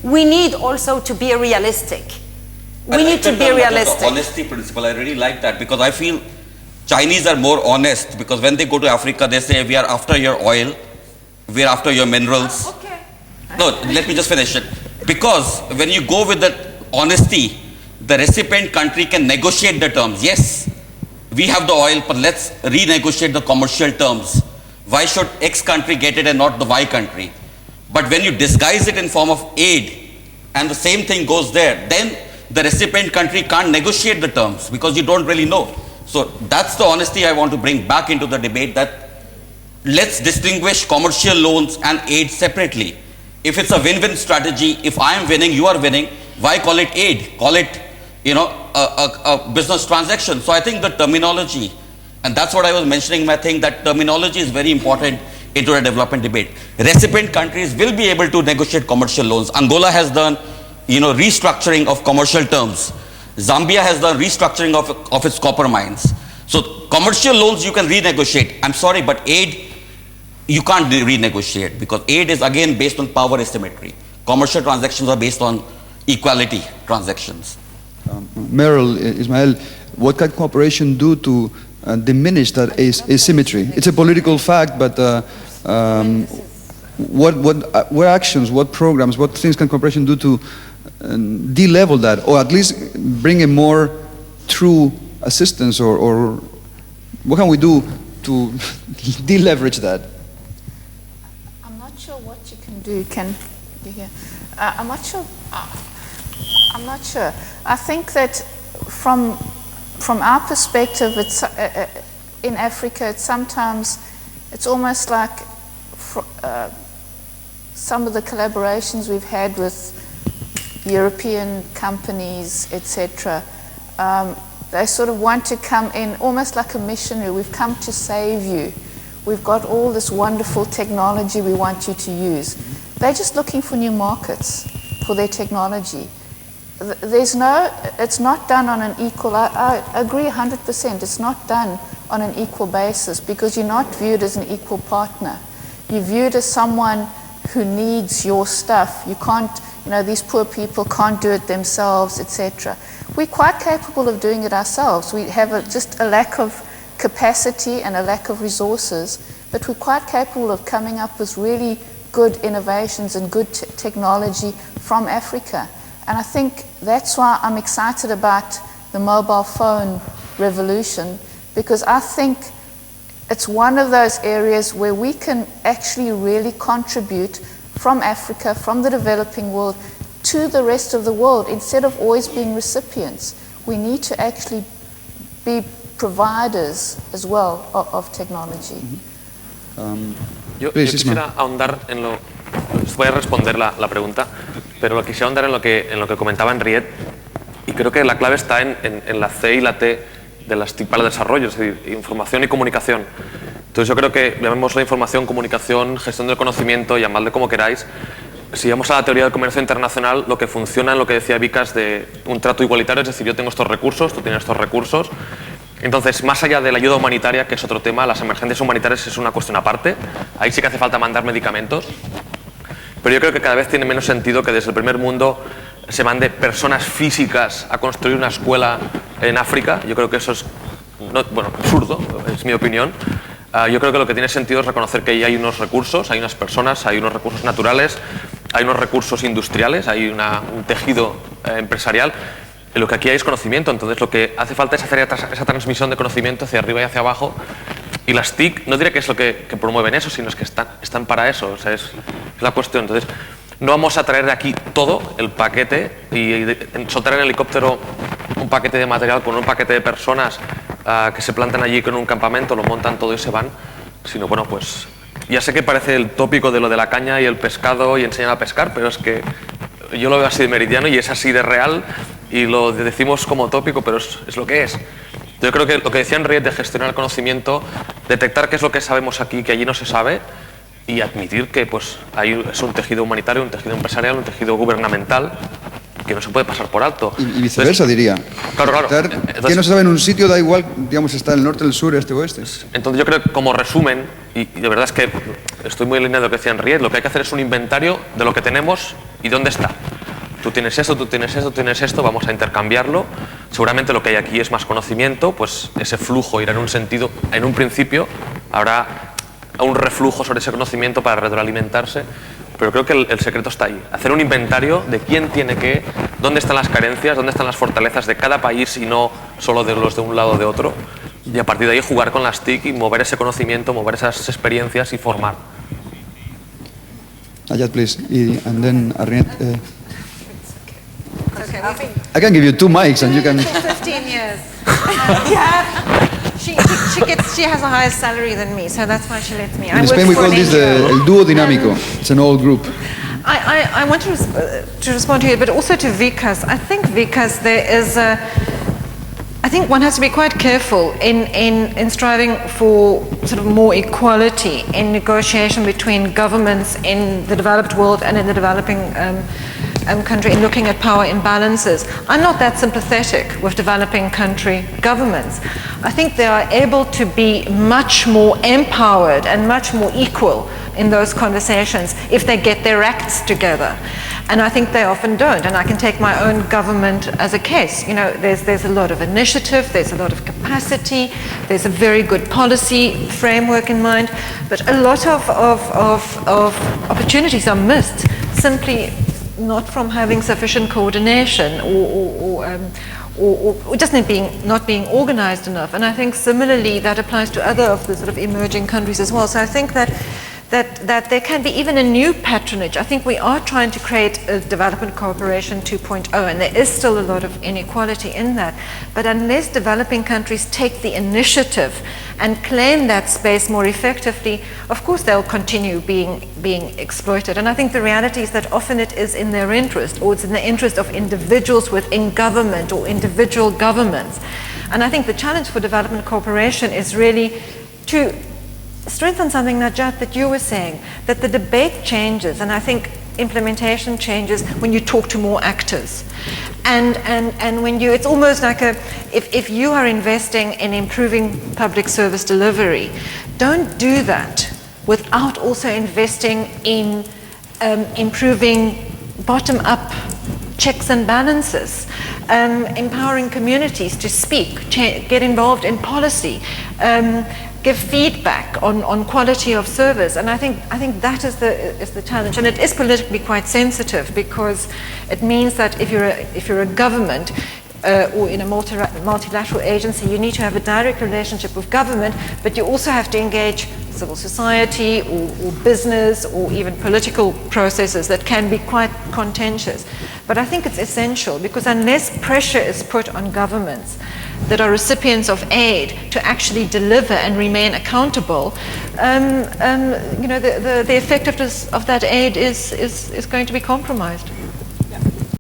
we need also to be realistic. We need to be realistic. The honesty principle, I really like that, because I feel Chinese are more honest, because when they go to Africa, they say, we are after your oil, we are after your minerals. Oh, okay. No, let me just finish it. Because when you go with that honesty, the recipient country can negotiate the terms. Yes, we have the oil, but let's renegotiate the commercial terms. Why should X country get it and not the Y country? But when you disguise it in form of aid, and the same thing goes there, then the recipient country can't negotiate the terms, because you don't really know. So that's the honesty I want to bring back into the debate, that let's distinguish commercial loans and aid separately. If it's a win-win strategy, if I am winning, you are winning, why call it aid? Call it, a business transaction. So I think the terminology, and that's what I was mentioning, I think that terminology is very important into a development debate. Recipient countries will be able to negotiate commercial loans. Angola has done, restructuring of commercial terms. Zambia has done restructuring of its copper mines. So commercial loans you can renegotiate. I'm sorry, but aid, you can't renegotiate, because aid is again based on power asymmetry. Commercial transactions are based on equality transactions. Merryl, Ismael, what can cooperation do to diminish that asymmetry? It's a political fact, but what actions, what programs, what things can cooperation do to de-level that, or at least bring a more true assistance, or what can we do to de-leverage that? I'm not sure what you can do. Can you hear? I'm not sure. I'm not sure. I think that from our perspective, it's in Africa. It's almost like some of the collaborations we've had with European companies, etc. They sort of want to come in almost like a missionary. We've come to save you. We've got all this wonderful technology we want you to use. They're just looking for new markets for their technology. It's not done on an equal, I agree 100%, it's not done on an equal basis, because you're not viewed as an equal partner. You're viewed as someone who needs your stuff. You can't, these poor people can't do it themselves, etc. We're quite capable of doing it ourselves. We have just a lack of capacity and a lack of resources, but we're quite capable of coming up with really good innovations and good technology from Africa. And I think that's why I'm excited about the mobile phone revolution, because I think it's one of those areas where we can actually really contribute from Africa, from the developing world, to the rest of the world, instead of always being recipients. We need to actually be providers as well of technology. Yo quisiera ahondar en lo... Voy a responder la pregunta, pero lo quisiera ahondar en lo que comentaba Anriette, y creo que la clave está en la C y la T de las TIC para el desarrollo, es decir, información y comunicación. Entonces yo creo que, llamémoslo información, comunicación, gestión del conocimiento, llamadle como queráis. Si vamos a la teoría del comercio internacional, lo que funciona en lo que decía Vikas de un trato igualitario, es decir, yo tengo estos recursos, tú tienes estos recursos. Entonces, más allá de la ayuda humanitaria, que es otro tema, las emergencias humanitarias es una cuestión aparte. Ahí sí que hace falta mandar medicamentos. Pero yo creo que cada vez tiene menos sentido que desde el primer mundo se mande personas físicas a construir una escuela en África. Yo creo que eso es absurdo, es mi opinión. Yo creo que lo que tiene sentido es reconocer que ahí hay unos recursos, hay unas personas, hay unos recursos naturales, hay unos recursos industriales, hay un tejido empresarial. Lo que aquí hay es conocimiento, entonces lo que hace falta es hacer esa transmisión de conocimiento hacia arriba y hacia abajo. Y las TIC, no diré que es lo que promueven eso, sino es que están para eso, o sea, es la cuestión. Entonces, no vamos a traer de aquí todo el paquete y soltar en el helicóptero un paquete de material con un paquete de personas que se plantan allí con un campamento, lo montan todo y se van, sino bueno, pues ya sé que parece el tópico de lo de la caña y el pescado y enseñar a pescar, pero es que yo lo veo así de meridiano y es así de real y lo decimos como tópico, pero es lo que es. Yo creo que lo que decía Enriette de gestionar el conocimiento, detectar qué es lo que sabemos aquí, que allí no se sabe, y admitir que pues, es un tejido humanitario, un tejido empresarial, un tejido gubernamental que no se puede pasar por alto. Y viceversa, diría. Claro. Que no se sabe en un sitio, da igual, digamos, está el norte, el sur, este, oeste. Entonces yo creo que como resumen, y de verdad es que estoy muy en línea de lo que decía Enriette, lo que hay que hacer es un inventario de lo que tenemos ¿Y dónde está? Tú tienes esto, tú tienes esto, tú tienes esto, vamos a intercambiarlo. Seguramente lo que hay aquí es más conocimiento, pues ese flujo irá en un sentido, en un principio habrá un reflujo sobre ese conocimiento para retroalimentarse, pero creo que el secreto está ahí. Hacer un inventario de quién tiene qué, dónde están las carencias, dónde están las fortalezas de cada país y no solo de los de un lado o de otro, y a partir de ahí jugar con las TIC y mover ese conocimiento, mover esas experiencias y formar. Najat, please. And then Anriette. Okay, I can give you 2 mics and you can... 15 years. She has a higher salary than me, so that's why she lets me. In Spain we call this el dúo dinámico. It's an old group. I want to respond to you, but also to Vikas. I think, Vikas, there is I think one has to be quite careful in striving for sort of more equality in negotiation between governments in the developed world and in the developing country in looking at power imbalances. I'm not that sympathetic with developing country governments. I think they are able to be much more empowered and much more equal in those conversations if they get their acts together. And I think they often don't. And I can take my own government as a case. You know, there's a lot of initiative, there's a lot of capacity, there's a very good policy framework in mind, but a lot of opportunities are missed simply not from having sufficient coordination or just not being organized enough. And I think similarly that applies to other of the sort of emerging countries as well. So I think that there can be even a new patronage. I think we are trying to create a development cooperation 2.0, and there is still a lot of inequality in that. But unless developing countries take the initiative and claim that space more effectively, of course they'll continue being exploited. And I think the reality is that often it is in their interest, or it's in the interest of individuals within government or individual governments. And I think the challenge for development cooperation is really to strengthen something, Najat, that you were saying, that the debate changes, and I think implementation changes when you talk to more actors. And when it's almost like if you are investing in improving public service delivery, don't do that without also investing in improving bottom-up checks and balances, empowering communities to speak, get involved in policy, give feedback on quality of service. And I think that is the challenge, and it is politically quite sensitive because it means that if you're a government or in a multilateral agency, you need to have a direct relationship with government, but you also have to engage civil society or business or even political processes that can be quite contentious. But I think it's essential because unless pressure is put on governments that are recipients of aid to actually deliver and remain accountable, the effectiveness of that aid is going to be compromised.